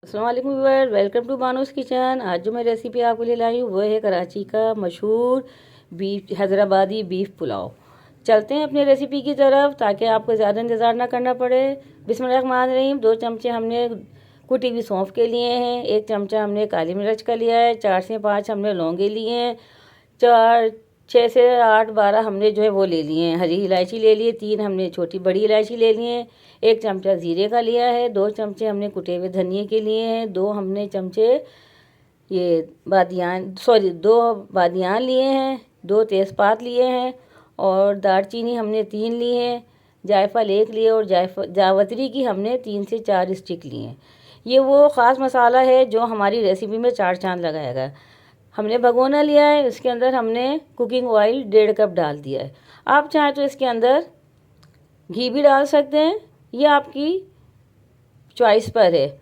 अस्सलाम वालेकुम viewer, welcome to बानूस kitchen. आज जो मैं रेसिपी आपके लिए लाई हूँ वो है कराची का मशहूर हैदराबादी बीफ पुलाव। चलते हैं अपनी रेसिपी की तरफ ताकि आपको ज़्यादा इंतज़ार ना करना पड़े। बिस्मिल्लाहिर्रहमानिर्रहीम। 2 चमचे हमने कुटी हुई सौंफ के लिए हैं, 1 चमचा हमने काली मिर्च का लिया है, 4 से 5 हमने लौंगे लिए हैं, 4 6 से 8 12 हमने जो है वो ले लिए हैं, हरी इलायची ले लिए, 3 हमने छोटी बड़ी इलायची ले लिए हैं, 1 चमचा ज़ीरे का लिया है, 2 चमचे हमने कुटे हुए धनिए के लिए हैं, 2 हमने चमचे ये दो बादियान लिए हैं, 2 तेज़पात लिए हैं और दालचीनी हमने 3 ली हैं, जायफल 1 लिए और जावित्री की हमने 3 से 4 स्टिक लिए हैं। ये वो ख़ास मसाला है जो हमारी रेसिपी में चार चांद लगाएगा। हमने भगोना लिया है, इसके अंदर हमने कुकिंग ऑयल 1.5 कप डाल दिया है। आप चाहें तो इसके अंदर घी भी डाल सकते हैं, ये आपकी चॉइस पर है।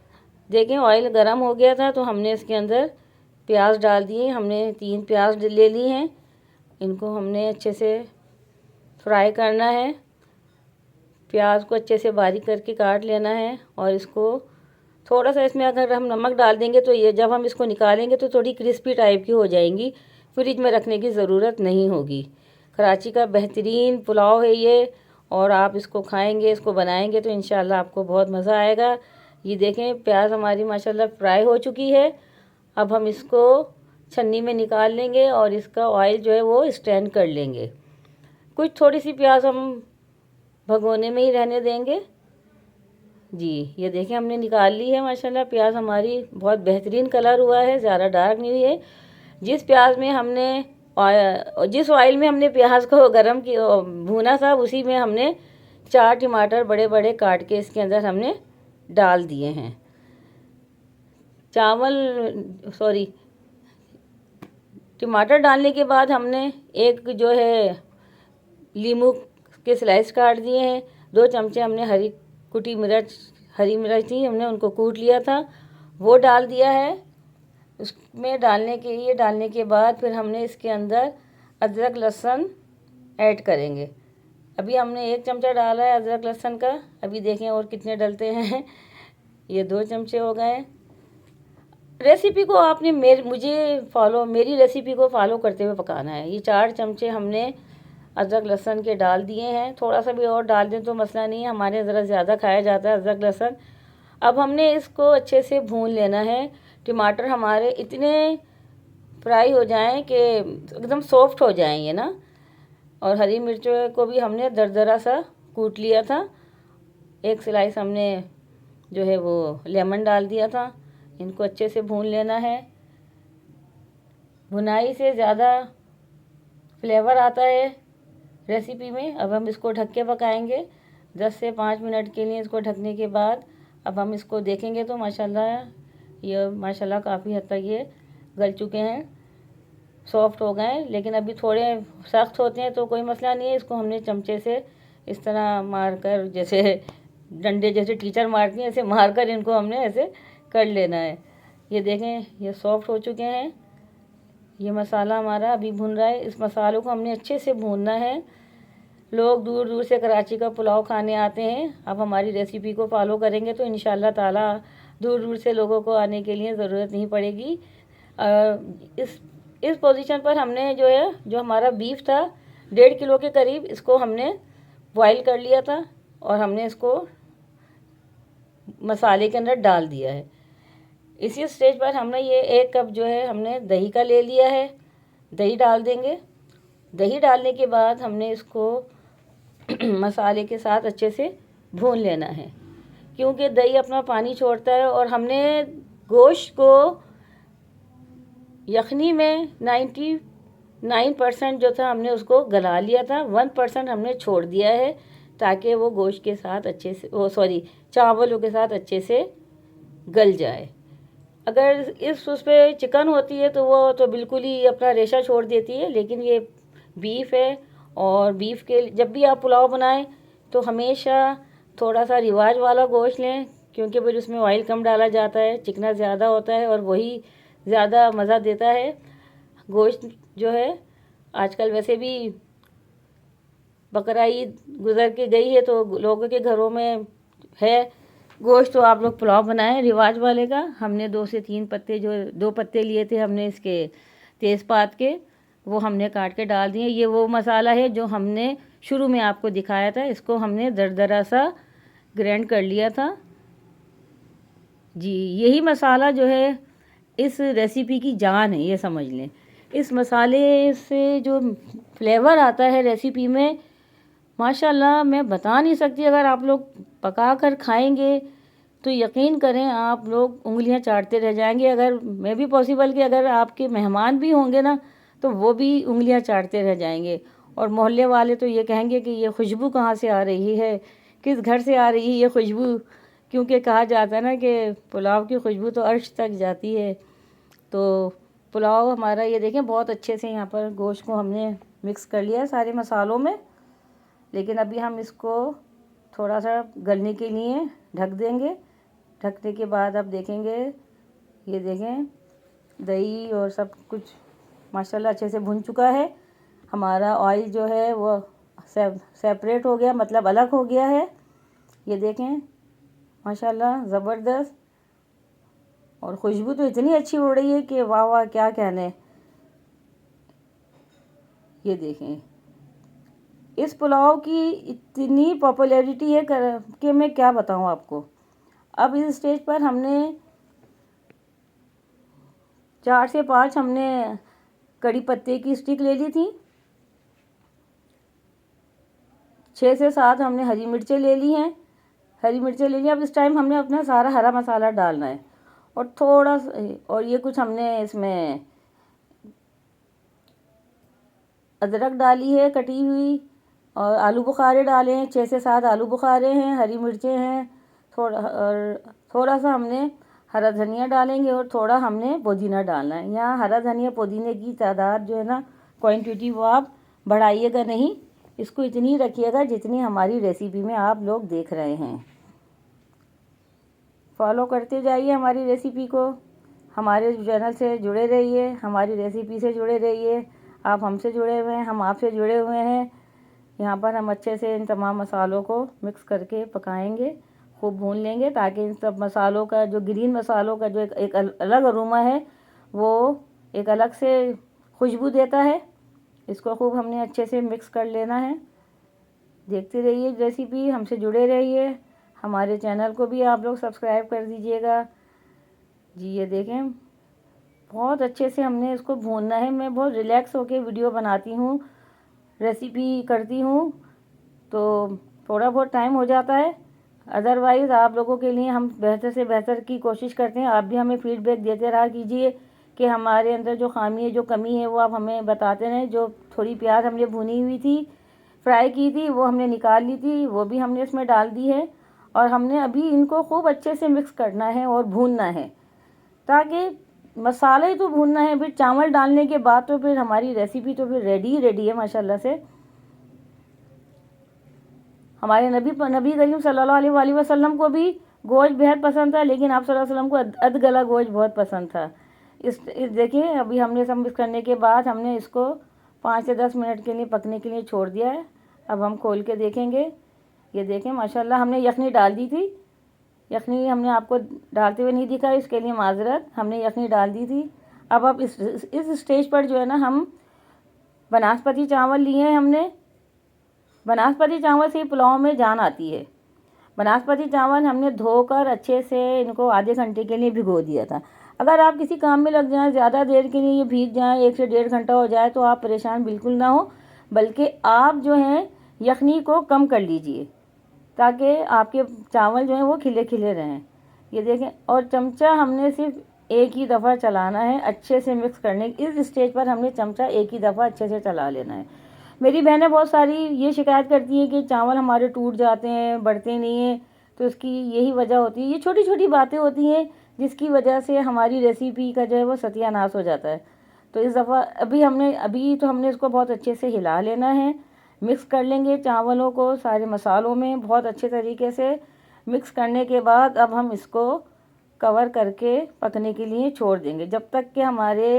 देखें ऑयल गर्म हो गया था तो हमने इसके अंदर प्याज डाल दिए। हमने 3 प्याज ले ली हैं, इनको हमने अच्छे से फ्राई करना है। प्याज को अच्छे से बारीक करके काट लेना है और इसको थोड़ा सा इसमें अगर हम नमक डाल देंगे तो ये जब हम इसको निकालेंगे तो थोड़ी क्रिस्पी टाइप की हो जाएंगी, फ्रिज में रखने की ज़रूरत नहीं होगी। कराची का बेहतरीन पुलाव है ये और आप इसको खाएंगे, इसको बनाएंगे तो इंशाल्लाह आपको बहुत मज़ा आएगा। ये देखें प्याज हमारी माशाल्लाह फ्राई हो चुकी है। अब हम इसको छन्नी में निकाल लेंगे और इसका ऑयल जो है वो स्ट्रेन कर लेंगे। कुछ थोड़ी सी प्याज हम भगोने में ही रहने देंगे। जी ये देखिए हमने निकाल ली है, माशाल्लाह प्याज हमारी बहुत बेहतरीन कलर हुआ है, ज़्यादा डार्क नहीं हुई है। जिस ऑयल में हमने प्याज को गरम की भूना था उसी में हमने 4 टमाटर बड़े बड़े काट के इसके अंदर हमने डाल दिए हैं। टमाटर डालने के बाद हमने एक जो है लीमू के स्लाइस काट दिए हैं। 2 चमचे हमने हरी मिर्च थी, हमने उनको कूट लिया था, वो डाल दिया है। उसमें डालने के बाद फिर हमने इसके अंदर अदरक लहसुन ऐड करेंगे। अभी हमने 1 चमचा डाला है अदरक लहसुन का, अभी देखें और कितने डलते हैं। ये 2 चमचे हो गए। रेसिपी को आपने मेरी रेसिपी को फॉलो करते हुए पकाना है। ये 4 चमचे हमने अदरक लहसुन के डाल दिए हैं, थोड़ा सा भी और डाल दें तो मसला नहीं है, हमारे ज़रा ज़्यादा खाया जाता है अदरक लहसुन। अब हमने इसको अच्छे से भून लेना है। टमाटर हमारे इतने फ्राई हो जाएं कि एकदम सॉफ्ट हो जाएं ये ना। और हरी मिर्च को भी हमने दरदरा सा कूट लिया था। 1 स्लाइस हमने जो है वो लेमन डाल दिया था। इनको अच्छे से भून लेना है। भुनाई से ज़्यादा फ्लेवर आता है रेसिपी में। अब हम इसको ढक के पकाएंगे 10 से 5 मिनट के लिए। इसको ढकने के बाद अब हम इसको देखेंगे तो माशाल्लाह काफ़ी हद तक ये गल चुके हैं, सॉफ्ट हो गए हैं, लेकिन अभी थोड़े सख्त होते हैं तो कोई मसला नहीं है। इसको हमने चमचे से इस तरह मारकर, जैसे डंडे जैसे टीचर मारती हैं ऐसे मारकर इनको हमने ऐसे कर लेना है। ये देखें ये सॉफ्ट हो चुके हैं। ये मसाला हमारा अभी भुन रहा है, इस मसालों को हमने अच्छे से भूनना है। लोग दूर दूर से कराची का पुलाव खाने आते हैं। अब हमारी रेसिपी को फॉलो करेंगे तो इंशाल्लाह ताला दूर दूर से लोगों को आने के लिए ज़रूरत नहीं पड़ेगी। इस पोजीशन पर हमने जो हमारा बीफ था 1.5 किलो के करीब, इसको हमने बॉईल कर लिया था और हमने इसको मसाले के अंदर डाल दिया है। इसी स्टेज पर हमने ये 1 कप जो है हमने दही का ले लिया है, दही डाल देंगे। दही डालने के बाद हमने इसको मसाले के साथ अच्छे से भून लेना है, क्योंकि दही अपना पानी छोड़ता है। और हमने गोश्त को यखनी में 99% जो था हमने उसको गला लिया था, 1% हमने छोड़ दिया है ताकि वो गोश्त के साथ चावलों के साथ अच्छे से गल जाए। अगर उस पर चिकन होती है तो वो तो बिल्कुल ही अपना रेशा छोड़ देती है, लेकिन ये बीफ है और बीफ के जब भी आप पुलाव बनाएं तो हमेशा थोड़ा सा रिवाज वाला गोश्त लें, क्योंकि फिर उसमें ऑयल कम डाला जाता है, चिकना ज़्यादा होता है और वही ज़्यादा मज़ा देता है। गोश्त जो है आजकल वैसे भी बकरा ईद गुज़र के गई है तो लोगों के घरों में है गोश्त तो आप लोग पुलाव बनाएं रिवाज वाले का। हमने 2 से 3 पत्ते, जो 2 पत्ते लिए थे हमने इसके तेज़पात के, वो हमने काट के डाल दिए। ये वो मसाला है जो हमने शुरू में आपको दिखाया था, इसको हमने दरदरा सा ग्राइंड कर लिया था जी। यही मसाला जो है इस रेसिपी की जान है, ये समझ लें। इस मसाले से जो फ्लेवर आता है रेसिपी में, माशाल्लाह मैं बता नहीं सकती। अगर आप लोग पका कर खाएंगे तो यकीन करें आप लोग उंगलियां चाटते रह जाएंगे। अगर मैं भी पॉसिबल कि अगर आपके मेहमान भी होंगे ना, तो वो भी उंगलियां चाटते रह जाएंगे। और मोहल्ले वाले तो ये कहेंगे कि ये खुशबू कहाँ से आ रही है, किस घर से आ रही है ये खुशबू। क्योंकि कहा जाता है ना कि पुलाव की खुशबू तो अर्श तक जाती है। तो पुलाव हमारा ये देखें बहुत अच्छे से यहाँ पर गोश्त को हमने मिक्स कर लिया है सारे मसालों में। लेकिन अभी हम इसको थोड़ा सा गलने के लिए ढक देंगे। ढकने के बाद आप देखेंगे, ये देखें दही और सब कुछ माशाल्लाह अच्छे से भुन चुका है। हमारा ऑयल जो है वो सेपरेट हो गया, मतलब अलग हो गया है। ये देखें माशाल्लाह ज़बरदस्त। और खुशबू तो इतनी अच्छी उड़ रही है कि वाह वाह क्या कहने। ये देखें इस पुलाव की इतनी पॉपुलैरिटी है कि मैं क्या बताऊं आपको। अब इस स्टेज पर हमने 4 से 5 हमने कड़ी पत्ते की स्टिक ले ली थी। 6 से 7 हमने हरी मिर्चें ले ली हैं। हरी मिर्चें ले ली। अब इस टाइम हमने अपना सारा हरा मसाला डालना है। और थोड़ा और ये कुछ हमने इसमें अदरक डाली है कटी हुई, और आलू बुखारे डाले हैं, 6 से 7 आलू बुखारे हैं, हरी मिर्चें हैं, थोड़ा सा हमने हरा धनिया डालेंगे और थोड़ा हमने पुदीना डालना है। यहाँ हरा धनिया पुदीने की तादाद जो है ना, क्वांटिटी, वो आप बढ़ाइएगा नहीं, इसको इतनी रखिएगा जितनी हमारी रेसिपी में आप लोग देख रहे हैं। फॉलो करते जाइए हमारी रेसिपी को। हमारे चैनल से जुड़े रहिए, हमारी रेसिपी से जुड़े रहिए। आप हमसे जुड़े हुए हैं, हम आपसे जुड़े हुए हैं। यहाँ पर हम अच्छे से इन तमाम मसालों को मिक्स करके पकाएंगे, खूब भून लेंगे, ताकि इन सब मसालों का जो ग्रीन मसालों का जो एक अलग अरोमा है, वो एक अलग से खुशबू देता है। इसको खूब हमने अच्छे से मिक्स कर लेना है। देखते रहिए रेसिपी, हमसे जुड़े रहिए। हमारे चैनल को भी आप लोग सब्सक्राइब कर दीजिएगा जी। ये देखें बहुत अच्छे से हमने इसको भूनना है। मैं बहुत रिलैक्स होकर वीडियो बनाती हूँ, रेसिपी करती हूँ, तो थोड़ा बहुत टाइम हो जाता है। अदरवाइज़ आप लोगों के लिए हम बेहतर से बेहतर की कोशिश करते हैं। आप भी हमें फीडबैक देते रहा कीजिए कि हमारे अंदर जो खामी है, जो कमी है, वो आप हमें बताते रहें। जो थोड़ी प्याज हमने भुनी हुई थी, फ्राई की थी, वो हमने निकाल ली थी, वो भी हमने इसमें डाल दी है। और हमने अभी इनको खूब अच्छे से मिक्स करना है और भूनना है, ताकि मसाला ही तो भूनना है। फिर चावल डालने के बाद तो फिर हमारी रेसिपी तो फिर रेडी है माशाल्लाह से। हमारे नबी करीम सल्लल्लाहु अलैहि वसल्लम को भी गोश्त बेहद पसंद था, लेकिन आप सल्लल्लाहु अलैहि वसल्लम को अधगला गोश्त बहुत पसंद था। इस देखिए अभी हमने सब मिक्स करने के बाद हमने इसको 5 से 10 मिनट के लिए पकने के लिए छोड़ दिया है। अब हम खोल के देखेंगे। ये देखें माशाल्लाह हमने यखनी डाल दी थी। यखनी हमने आपको डालते हुए नहीं दिखा, इसके लिए माजरत। हमने यखनी डाल दी थी। अब इस स्टेज पर जो है ना, हम बनास्पति चावल लिए हैं। हमने बनास्पति चावल से पुलाव में जान आती है। बनास्पति चावल हमने धोकर अच्छे से इनको आधे घंटे के लिए भिगो दिया था। अगर आप किसी काम में लग जाएं, ज़्यादा देर के लिए ये भीग जाएं, 1 से 1.5 घंटा हो जाए, तो आप परेशान बिल्कुल ना हो, बल्कि आप जो हैं यखनी को कम कर लीजिए, ताकि आपके चावल जो हैं वो खिले खिले रहें। ये देखें, और चमचा हमने सिर्फ एक ही दफ़ा चलाना है अच्छे से मिक्स करने। इस स्टेज पर हमने चमचा एक ही दफ़ा अच्छे से चला लेना है। मेरी बहनें बहुत सारी ये शिकायत करती हैं कि चावल हमारे टूट जाते हैं, बढ़ते नहीं हैं, तो इसकी यही वजह होती है। ये छोटी छोटी बातें होती हैं जिसकी वजह से हमारी रेसिपी का जो है वो सत्यानाश हो जाता है। तो इस दफ़ा अभी तो हमने इसको बहुत अच्छे से हिला लेना है। मिक्स कर लेंगे चावलों को सारे मसालों में बहुत अच्छे तरीके से। मिक्स करने के बाद अब हम इसको कवर करके पकने के लिए छोड़ देंगे, जब तक कि हमारे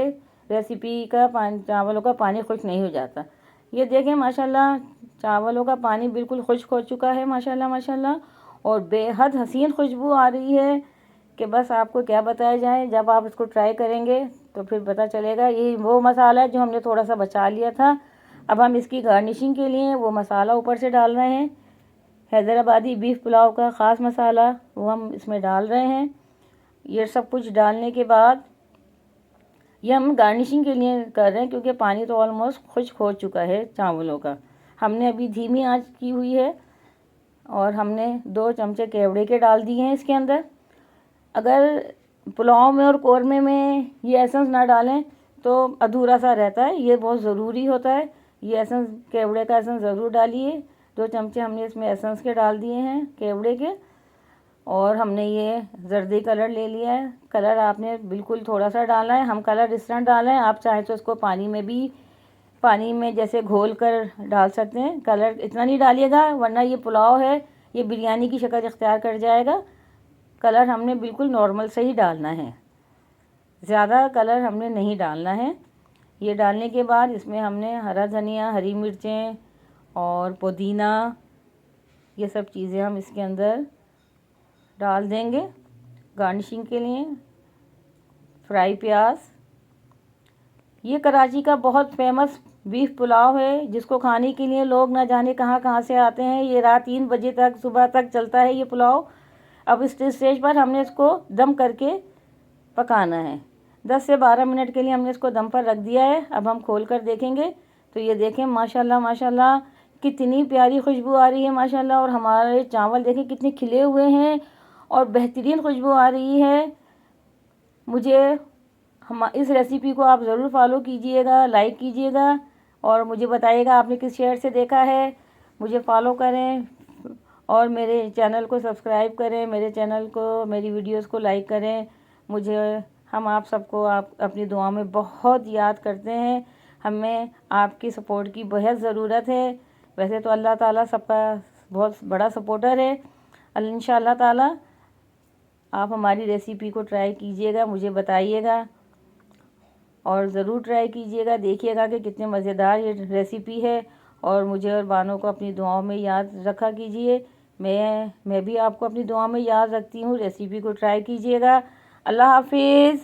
रेसिपी का चावलों का पानी खुश्क नहीं हो जाता। ये देखें माशाल्लाह चावलों का पानी बिल्कुल खुश्क हो चुका है माशाल्लाह माशाल्लाह। और बेहद हसीन खुशबू आ रही है कि बस आपको क्या बताया जाए। जब आप इसको ट्राई करेंगे तो फिर पता चलेगा। ये वो मसाला है जो हमने थोड़ा सा बचा लिया था। अब हम इसकी गार्निशिंग के लिए वो मसाला ऊपर से डाल रहे हैं, हैदराबादी बीफ पुलाव का ख़ास मसाला, वो हम इसमें डाल रहे हैं। ये सब कुछ डालने के बाद ये हम गार्निशिंग के लिए कर रहे हैं, क्योंकि पानी तो ऑलमोस्ट खुश्क हो चुका है चावलों का। हमने अभी धीमी आंच की हुई है और हमने 2 चमचे केवड़े के डाल दिए हैं इसके अंदर। अगर पुलाव में और कौरमे में ये एसेंस ना डालें तो अधूरा सा रहता है, ये बहुत ज़रूरी होता है। ये एसेंस, केवड़े का एसेंस ज़रूर डालिए। 2 चमचे हमने इसमें एसेंस के डाल दिए हैं केवड़े के। और हमने ये जर्दी कलर ले लिया है। कलर आपने बिल्कुल थोड़ा सा डालना है, हम कलर इस तरह डाल रहे हैं। आप चाहें तो इसको पानी में जैसे घोल कर डाल सकते हैं। कलर इतना नहीं डालिएगा वरना ये पुलाव है, ये बिरयानी की शक्ल इख्तियार कर जाएगा। कलर हमने बिल्कुल नॉर्मल से ही डालना है, ज़्यादा कलर हमने नहीं डालना है। ये डालने के बाद इसमें हमने हरा धनिया, हरी मिर्चें और पुदीना, ये सब चीज़ें हम इसके अंदर डाल देंगे गार्निशिंग के लिए। फ्राई प्याज, ये कराची का बहुत फेमस बीफ पुलाव है, जिसको खाने के लिए लोग ना जाने कहाँ कहाँ से आते हैं। ये रात 3 बजे तक, सुबह तक चलता है ये पुलाव। अब इस स्टेज पर हमने इसको दम करके पकाना है। 10 से 12 मिनट के लिए हमने इसको दम पर रख दिया है। अब हम खोल कर देखेंगे तो ये देखें, माशाल्लाह माशाल्लाह कितनी प्यारी खुशबू आ रही है माशाल्लाह। और हमारे चावल देखें कितने खिले हुए हैं और बेहतरीन खुशबू आ रही है। इस रेसिपी को आप ज़रूर फॉलो कीजिएगा, लाइक कीजिएगा और मुझे बताइएगा आपने किस शहर से देखा है। मुझे फॉलो करें और मेरे चैनल को सब्सक्राइब करें, मेरे चैनल को, मेरी वीडियोस को लाइक करें। हम आप सबको आप अपनी दुआ में बहुत याद करते हैं। हमें आपकी सपोर्ट की बेहद ज़रूरत है। वैसे तो अल्लाह ताला सबका बहुत बड़ा सपोर्टर है। इंशाअल्लाह ताला आप हमारी रेसिपी को ट्राई कीजिएगा, मुझे बताइएगा और ज़रूर ट्राई कीजिएगा। देखिएगा कि कितने मज़ेदार ये रेसिपी है। और मुझे और बानों को अपनी दुआओं में याद रखा कीजिए। मैं भी आपको अपनी दुआ में याद रखती हूँ। रेसिपी को ट्राई कीजिएगा। अल्लाह हाफिज़।